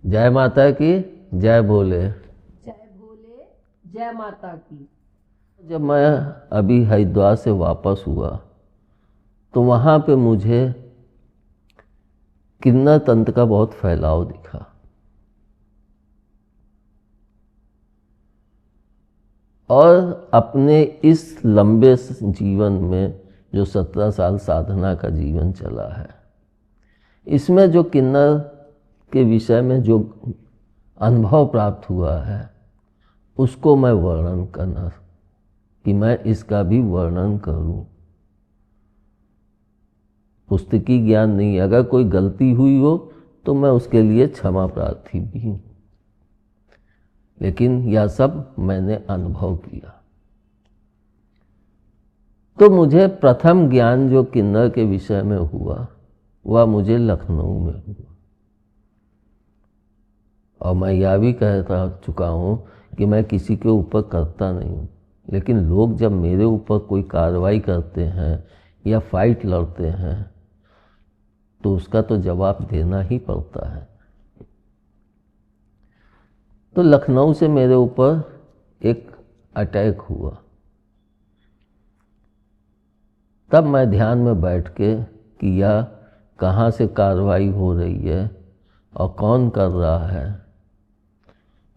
जय माता की जय भोले। जय भोले, जय माता की। जब मैं अभी हरिद्वार से वापस हुआ तो वहाँ पे मुझे किन्नर तंत्र का बहुत फैलाव दिखा। और अपने इस लंबे जीवन में जो 17 साल साधना का जीवन चला है, इसमें जो किन्नर के विषय में जो अनुभव प्राप्त हुआ है उसको मैं वर्णन करना कि मैं इसका भी वर्णन करूं। पुस्तकी ज्ञान नहीं, अगर कोई गलती हुई हो तो मैं उसके लिए क्षमा प्रार्थी भी हूं, लेकिन यह सब मैंने अनुभव किया। तो मुझे प्रथम ज्ञान जो किन्नर के विषय में हुआ वह मुझे लखनऊ में हुआ। और मैं यह भी कह चुका हूँ कि मैं किसी के ऊपर करता नहीं हूँ, लेकिन लोग जब मेरे ऊपर कोई कार्रवाई करते हैं या फाइट लड़ते हैं तो उसका तो जवाब देना ही पड़ता है। तो लखनऊ से मेरे ऊपर एक अटैक हुआ। तब मैं ध्यान में बैठ के कि यह कहाँ से कार्रवाई हो रही है और कौन कर रहा है,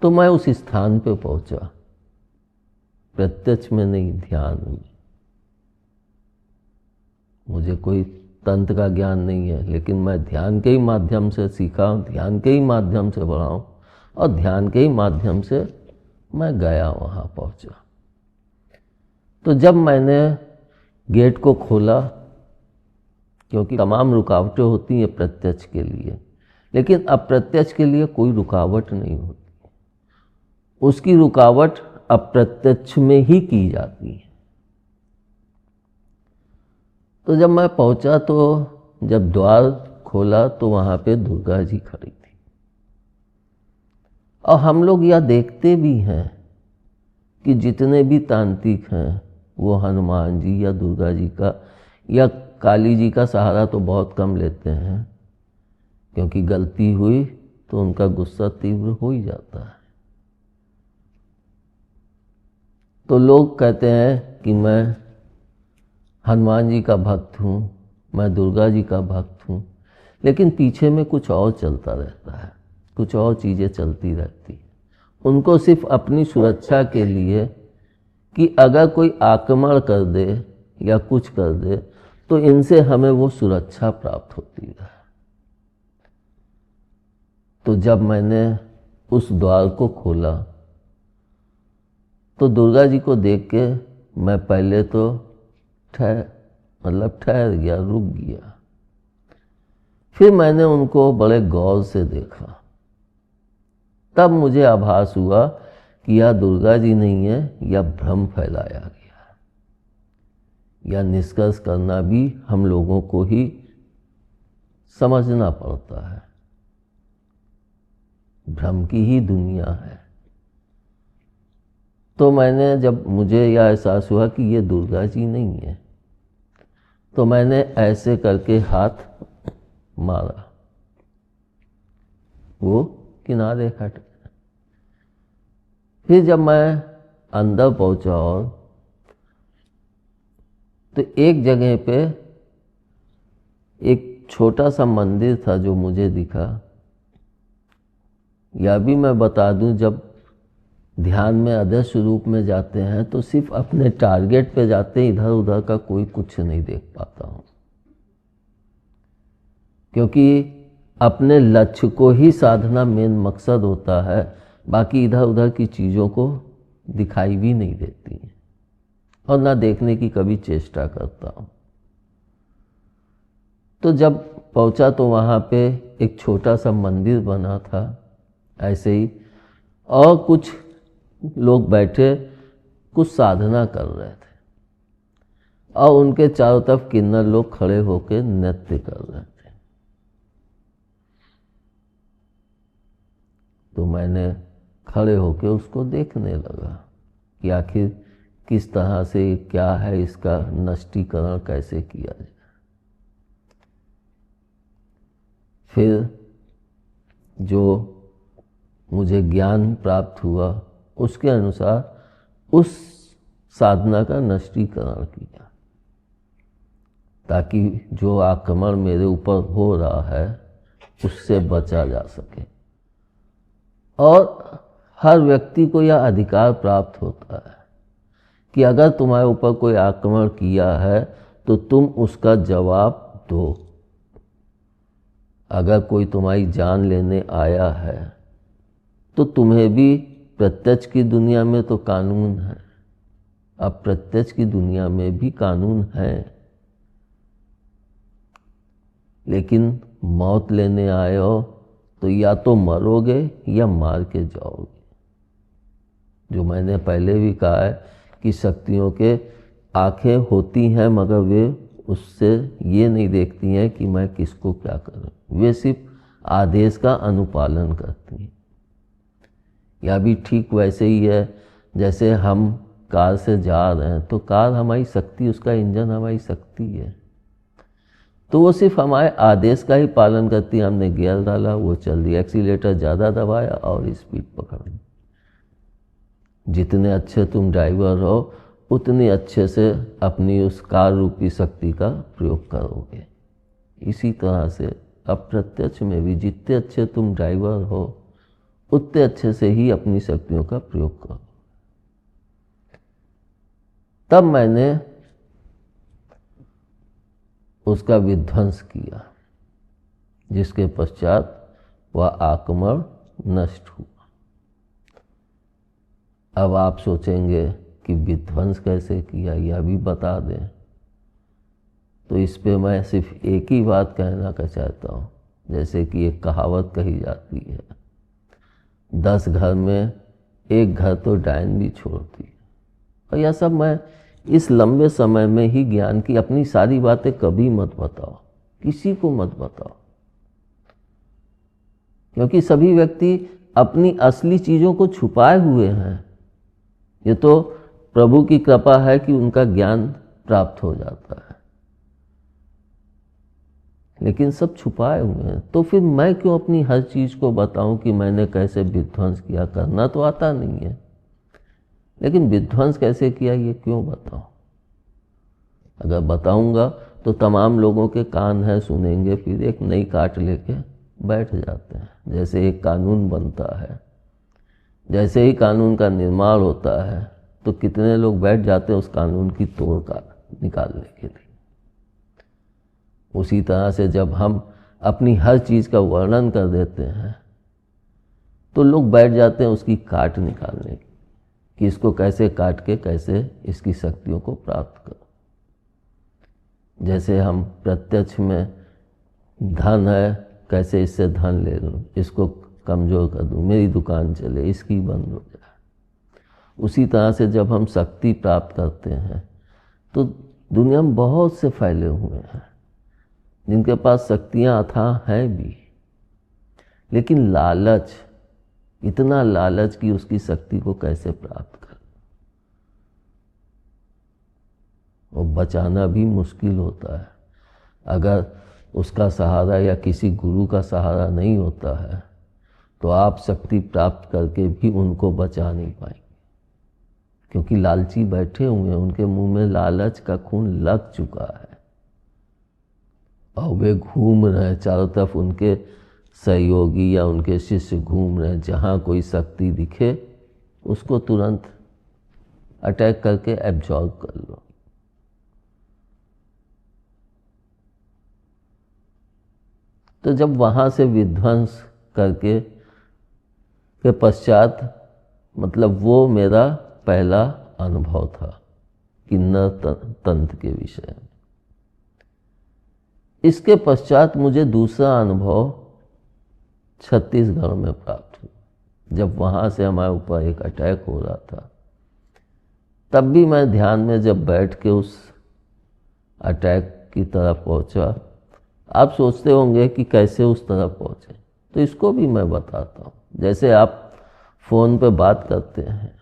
तो मैं उस स्थान पे पहुंचा, प्रत्यक्ष में नहीं, ध्यान में। मुझे कोई तंत्र का ज्ञान नहीं है, लेकिन मैं ध्यान के ही माध्यम से सीखा, ध्यान के ही माध्यम से बढ़ा हूं और ध्यान के ही माध्यम से मैं गया, वहां पहुंचा। तो जब मैंने गेट को खोला, क्योंकि तमाम रुकावटें होती हैं प्रत्यक्ष के लिए, लेकिन अप्रत्यक्ष के लिए कोई रुकावट नहीं होती, उसकी रुकावट अप्रत्यक्ष में ही की जाती है। तो जब मैं पहुंचा तो जब द्वार खोला तो वहां पे दुर्गा जी खड़ी थी। और हम लोग यह देखते भी हैं कि जितने भी तांत्रिक हैं वो हनुमान जी या दुर्गा जी का या काली जी का सहारा तो बहुत कम लेते हैं, क्योंकि गलती हुई तो उनका गुस्सा तीव्र हो ही जाता है। तो लोग कहते हैं कि मैं हनुमान जी का भक्त हूँ, मैं दुर्गा जी का भक्त हूँ, लेकिन पीछे में कुछ और चलता रहता है, कुछ और चीज़ें चलती रहती हैं। उनको सिर्फ अपनी सुरक्षा के लिए कि अगर कोई आक्रमण कर दे या कुछ कर दे तो इनसे हमें वो सुरक्षा प्राप्त होती है। तो जब मैंने उस द्वार को खोला तो दुर्गा जी को देख के मैं पहले तो ठहर गया, रुक गया। फिर मैंने उनको बड़े गौर से देखा। तब मुझे आभास हुआ कि यह दुर्गा जी नहीं है, यह भ्रम फैलाया गया। यह निष्कर्ष करना भी हम लोगों को ही समझना पड़ता है। भ्रम की ही दुनिया है। तो मैंने, जब मुझे यह एहसास हुआ कि ये दुर्गा जी नहीं है, तो मैंने ऐसे करके हाथ मारा, वो किनारे हट गया। फिर जब मैं अंदर पहुंचा और तो एक जगह पे एक छोटा सा मंदिर था जो मुझे दिखा। यह भी मैं बता दूं, जब ध्यान में अदृश्य रूप में जाते हैं तो सिर्फ अपने टारगेट पे जाते हैं, इधर उधर का कोई कुछ नहीं देख पाता हूं, क्योंकि अपने लक्ष्य को ही साधना मेन मकसद होता है। बाकी इधर उधर की चीज़ों को दिखाई भी नहीं देती हैं और ना देखने की कभी चेष्टा करता हूं। तो जब पहुंचा तो वहाँ पे एक छोटा सा मंदिर बना था ऐसे ही, और कुछ लोग बैठे कुछ साधना कर रहे थे और उनके चारों तरफ किन्नर लोग खड़े होकर नृत्य कर रहे थे। तो मैंने खड़े होकर उसको देखने लगा कि आखिर किस तरह से, क्या है, इसका नष्टीकरण कैसे किया जाए। फिर जो मुझे ज्ञान प्राप्त हुआ उसके अनुसार उस साधना का नष्टीकरण किया, ताकि जो आक्रमण मेरे ऊपर हो रहा है उससे बचा जा सके। और हर व्यक्ति को यह अधिकार प्राप्त होता है कि अगर तुम्हारे ऊपर कोई आक्रमण किया है तो तुम उसका जवाब दो। अगर कोई तुम्हारी जान लेने आया है तो तुम्हें भी प्रत्यक्ष की दुनिया में तो कानून है, अप्रत्यक्ष की दुनिया में भी कानून है, लेकिन मौत लेने आए हो तो या तो मरोगे या मार के जाओगे। जो मैंने पहले भी कहा है कि शक्तियों के आंखें होती हैं मगर वे उससे ये नहीं देखती हैं कि मैं किसको क्या करूं, वे सिर्फ आदेश का अनुपालन करती हैं। यह भी ठीक वैसे ही है जैसे हम कार से जा रहे हैं तो कार हमारी शक्ति, उसका इंजन हमारी शक्ति है, तो वो सिर्फ हमारे आदेश का ही पालन करती है। हमने गियर डाला, वो चल रही, एक्सीलेटर ज़्यादा दबाया और स्पीड पकड़ ली। जितने अच्छे तुम ड्राइवर हो उतने अच्छे से अपनी उस कार रूपी शक्ति का प्रयोग करोगे। इसी तरह से अप्रत्यक्ष में भी जितने अच्छे तुम ड्राइवर हो उतने अच्छे से ही अपनी शक्तियों का प्रयोग करो। तब मैंने उसका विध्वंस किया, जिसके पश्चात वह आक्रमण नष्ट हुआ। अब आप सोचेंगे कि विध्वंस कैसे किया, यह भी बता दें। तो इस पे मैं सिर्फ एक ही बात कहना चाहता हूँ, जैसे कि एक कहावत कही जाती है, 10 घर में एक घर तो डायन भी छोड़ती है। और यह सब मैं इस लंबे समय में ही ज्ञान की, अपनी सारी बातें कभी मत बताओ, किसी को मत बताओ, क्योंकि सभी व्यक्ति अपनी असली चीज़ों को छुपाए हुए हैं। ये तो प्रभु की कृपा है कि उनका ज्ञान प्राप्त हो जाता है, लेकिन सब छुपाए हुए हैं। तो फिर मैं क्यों अपनी हर चीज़ को बताऊं कि मैंने कैसे विध्वंस किया? करना तो आता नहीं है, लेकिन विध्वंस कैसे किया ये क्यों बताऊं? अगर बताऊंगा तो तमाम लोगों के कान हैं, सुनेंगे, फिर एक नई काट लेके बैठ जाते हैं। जैसे एक कानून बनता है, जैसे ही कानून का निर्माण होता है तो कितने लोग बैठ जाते हैं उस कानून की तोड़ का निकालने के लिए। उसी तरह से जब हम अपनी हर चीज़ का वर्णन कर देते हैं तो लोग बैठ जाते हैं उसकी काट निकालने की, कि इसको कैसे काट के कैसे इसकी शक्तियों को प्राप्त करो। जैसे हम प्रत्यक्ष में धन है, कैसे इससे धन ले लूँ, इसको कमज़ोर कर दूँ, मेरी दुकान चले, इसकी बंद हो जाए। उसी तरह से जब हम शक्ति प्राप्त करते हैं तो दुनिया में बहुत से फैले हुए हैं जिनके पास शक्तियाँ अथाह हैं भी, लेकिन लालच, इतना लालच कि उसकी शक्ति को कैसे प्राप्त कर, और बचाना भी मुश्किल होता है। अगर उसका सहारा या किसी गुरु का सहारा नहीं होता है तो आप शक्ति प्राप्त करके भी उनको बचा नहीं पाएंगे, क्योंकि लालची बैठे हुए हैं, उनके मुंह में लालच का खून लग चुका है और वे घूम रहे हैं चारों तरफ, उनके सहयोगी या उनके शिष्य घूम रहे हैं। जहाँ कोई शक्ति दिखे उसको तुरंत अटैक करके एब्जॉर्ब कर लो। तो जब वहाँ से विध्वंस करके के पश्चात, मतलब वो मेरा पहला अनुभव था किन्नर तंत्र के विषय में। इसके पश्चात मुझे दूसरा अनुभव छत्तीसगढ़ में प्राप्त हुआ। जब वहाँ से हमारे ऊपर एक अटैक हो रहा था, तब भी मैं ध्यान में जब बैठ के उस अटैक की तरफ पहुँचा। आप सोचते होंगे कि कैसे उस तरफ पहुँचे, तो इसको भी मैं बताता हूँ। जैसे आप फ़ोन पे बात करते हैं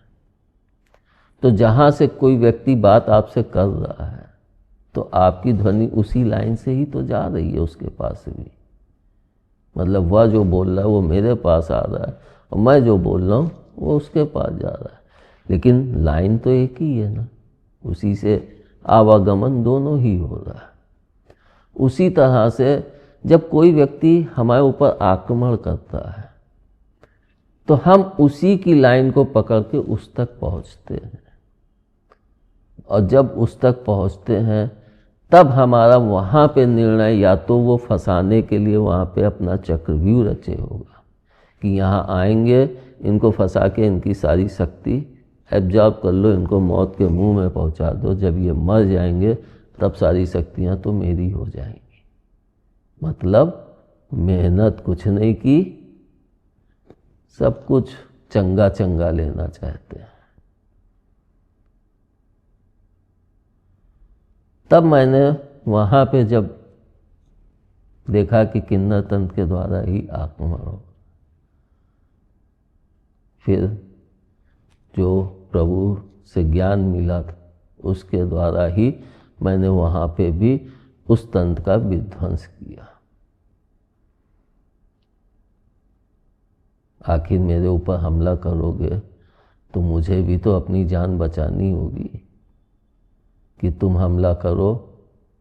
तो जहाँ से कोई व्यक्ति बात आपसे कर रहा है तो आपकी ध्वनि उसी लाइन से ही तो जा रही है उसके पास भी। मतलब वह जो बोल रहा है वो मेरे पास आ रहा है और मैं जो बोल रहा हूँ वो उसके पास जा रहा है, लेकिन लाइन तो एक ही है ना, उसी से आवागमन दोनों ही हो रहा है। उसी तरह से जब कोई व्यक्ति हमारे ऊपर आक्रमण करता है तो हम उसी की लाइन को पकड़ के उस तक पहुंचते हैं, और जब उस तक पहुंचते हैं तब हमारा वहाँ पे निर्णय या तो वो फंसाने के लिए वहाँ पे अपना चक्रव्यूह रचे होगा कि यहाँ आएंगे, इनको फंसा के इनकी सारी शक्ति एब्जॉर्ब कर लो, इनको मौत के मुंह में पहुँचा दो, जब ये मर जाएंगे तब सारी शक्तियाँ तो मेरी हो जाएंगी। मतलब मेहनत कुछ नहीं की, सब कुछ चंगा चंगा लेना चाहते हैं। तब मैंने वहाँ पे जब देखा कि किन्नर तंत्र के द्वारा ही आक्रमण हो, फिर जो प्रभु से ज्ञान मिला था उसके द्वारा ही मैंने वहाँ पे भी उस तंत्र का विध्वंस किया। आखिर मेरे ऊपर हमला करोगे तो मुझे भी तो अपनी जान बचानी होगी कि तुम हमला करो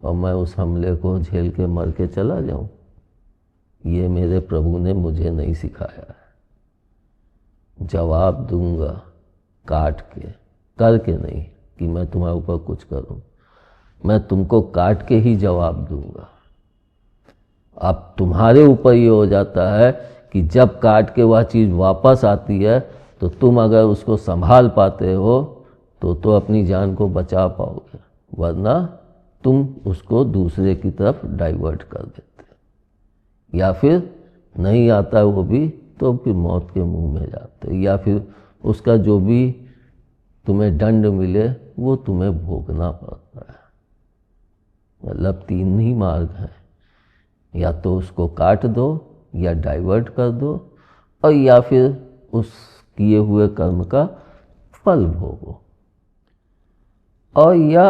और मैं उस हमले को झेल के मर के चला जाऊं। ये मेरे प्रभु ने मुझे नहीं सिखाया है। जवाब दूंगा काट के, करके नहीं कि मैं तुम्हारे ऊपर कुछ करूं, मैं तुमको काट के ही जवाब दूंगा। अब तुम्हारे ऊपर ये हो जाता है कि जब काट के वह चीज़ वापस आती है तो तुम अगर उसको संभाल पाते हो तो अपनी जान को बचा पाओगे, वरना तुम उसको दूसरे की तरफ डाइवर्ट कर देते, या फिर नहीं आता वो भी तो फिर मौत के मुंह में जाते, या फिर उसका जो भी तुम्हें दंड मिले वो तुम्हें भोगना पड़ता है। मतलब तीन ही मार्ग हैं, या तो उसको काट दो या डाइवर्ट कर दो, और या फिर उस किए हुए कर्म का फल भोगो। और यह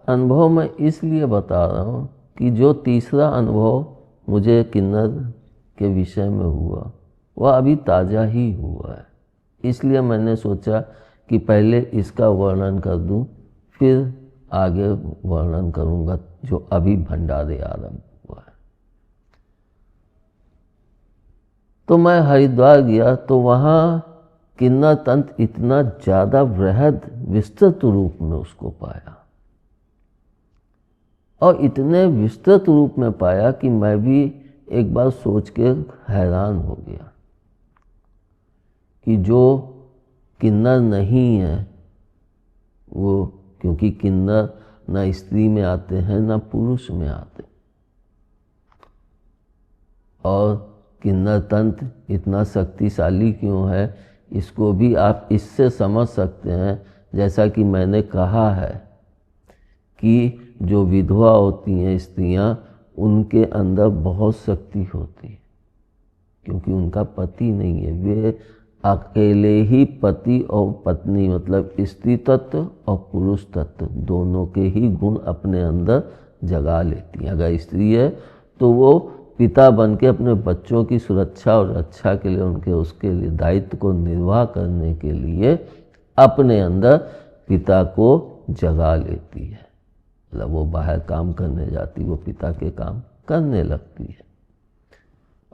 अनुभव मैं इसलिए बता रहा हूँ कि जो तीसरा अनुभव मुझे किन्नर के विषय में हुआ वह अभी ताज़ा ही हुआ है, इसलिए मैंने सोचा कि पहले इसका वर्णन कर दूँ, फिर आगे वर्णन करूँगा जो अभी भंडारे आरंभ हुआ है। तो मैं हरिद्वार गया तो वहाँ किन्नर तंत्र इतना ज़्यादा वृहद विस्तृत रूप में उसको पाया, और इतने विस्तृत रूप में पाया कि मैं भी एक बार सोच के हैरान हो गया कि जो किन्नर नहीं है वो, क्योंकि किन्नर न स्त्री में आते हैं न पुरुष में आते, और किन्नर तंत्र इतना शक्तिशाली क्यों है इसको भी आप इससे समझ सकते हैं। जैसा कि मैंने कहा है कि जो विधवा होती हैं स्त्रियां, उनके अंदर बहुत शक्ति होती है, क्योंकि उनका पति नहीं है, वे अकेले ही पति और पत्नी मतलब स्त्री तत्व और पुरुष तत्व दोनों के ही गुण अपने अंदर जगा लेती हैं। अगर स्त्री है तो वो पिता बन के अपने बच्चों की सुरक्षा और रक्षा के लिए, उनके उसके लिए दायित्व को निर्वाह करने के लिए अपने अंदर पिता को जगा लेती है। मतलब वो बाहर काम करने जाती, वो पिता के काम करने लगती है।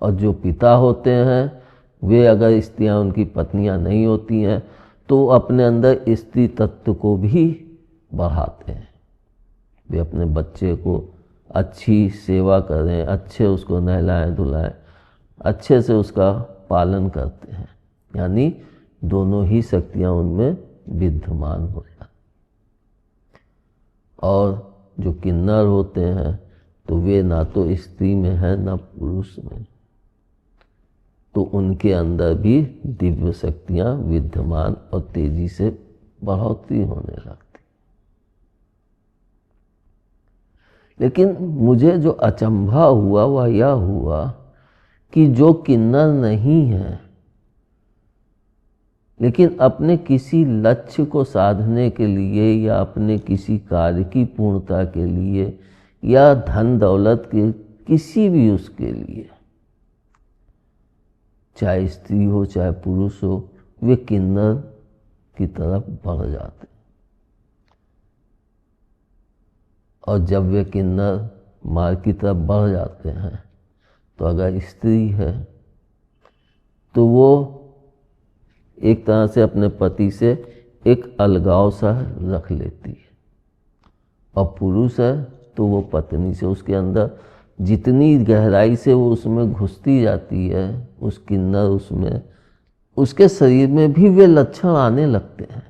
और जो पिता होते हैं वे, अगर स्त्रियां उनकी पत्नियां नहीं होती हैं तो अपने अंदर स्त्री तत्व को भी बढ़ाते हैं। वे अपने बच्चे को अच्छी सेवा करें, अच्छे उसको नहलाएं धुलाएं, अच्छे से उसका पालन करते हैं, यानी दोनों ही शक्तियां उनमें विद्यमान हो जाती। और जो किन्नर होते हैं तो वे ना तो स्त्री में है ना पुरुष में, तो उनके अंदर भी दिव्य शक्तियां विद्यमान और तेजी से बढ़ोतरी होने लगती। लेकिन मुझे जो अचंभा हुआ वह यह हुआ कि जो किन्नर नहीं है लेकिन अपने किसी लक्ष्य को साधने के लिए या अपने किसी कार्य की पूर्णता के लिए या धन दौलत के किसी भी उसके लिए चाहे स्त्री हो चाहे पुरुष हो, वे किन्नर की तरफ बढ़ जाते हैं। और जब वे किन्नर मार्ग की तरफ बढ़ जाते हैं तो अगर स्त्री है तो वो एक तरह से अपने पति से एक अलगाव सा रख लेती है, और पुरुष है तो वो पत्नी से, उसके अंदर जितनी गहराई से वो उसमें घुसती जाती है, उस किन्नर उसमें, उसके शरीर में भी वे लक्षण आने लगते हैं।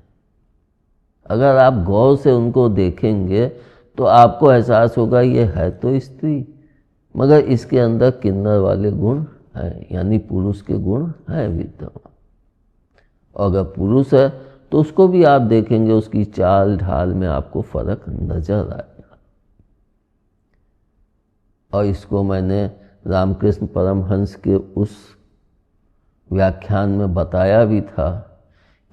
अगर आप गौर से उनको देखेंगे तो आपको एहसास होगा ये है तो स्त्री, मगर इसके अंदर किन्नर वाले गुण हैं, यानी पुरुष के गुण हैं विद्यमान। और अगर पुरुष है तो उसको भी आप देखेंगे, उसकी चाल ढाल में आपको फर्क नजर आएगा। और इसको मैंने रामकृष्ण परमहंस के उस व्याख्यान में बताया भी था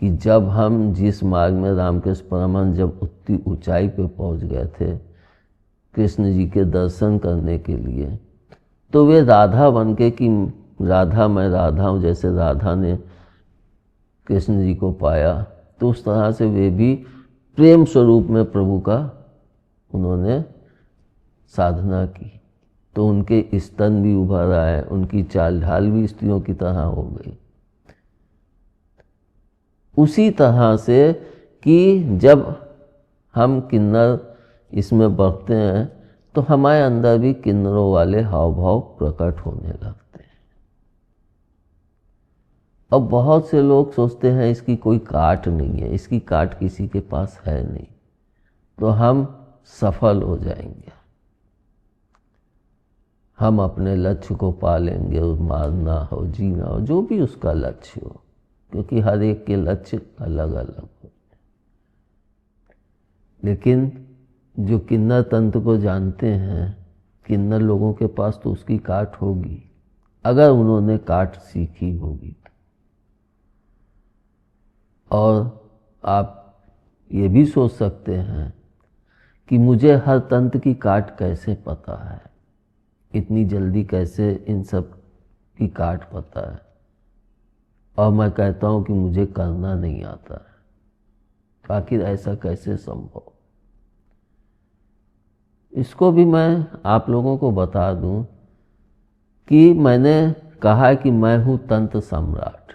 कि जब हम जिस मार्ग में रामकृष्ण परमहंस जब उतनी ऊंचाई पे पहुंच गए थे कृष्ण जी के दर्शन करने के लिए, तो वे राधा बन के कि राधा मैं राधा हूँ, जैसे राधा ने कृष्ण जी को पाया, तो उस तरह से वे भी प्रेम स्वरूप में प्रभु का उन्होंने साधना की, तो उनके स्तन भी उभर आए, उनकी चाल ढाल भी स्त्रियों की तरह हो गई। उसी तरह से कि जब हम किन्नर इसमें बढ़ते हैं तो हमारे अंदर भी किन्नरों वाले हाव भाव प्रकट होने लगते हैं। अब बहुत से लोग सोचते हैं इसकी कोई काट नहीं है, इसकी काट किसी के पास है नहीं, तो हम सफल हो जाएंगे, हम अपने लक्ष्य को पा लेंगे, मारना हो जीना हो जो भी उसका लक्ष्य हो, क्योंकि हर एक के लक्ष्य अलग अलग हो। लेकिन जो किन्नर तंत्र को जानते हैं, किन्नर लोगों के पास तो उसकी काट होगी, अगर उन्होंने काट सीखी होगी। और आप ये भी सोच सकते हैं कि मुझे हर तंत्र की काट कैसे पता है, इतनी जल्दी कैसे इन सब की काट पता है, और मैं कहता हूँ कि मुझे करना नहीं आता है, आखिर ऐसा कैसे संभव। इसको भी मैं आप लोगों को बता दूं कि मैंने कहा कि मैं हूँ तंत्र सम्राट,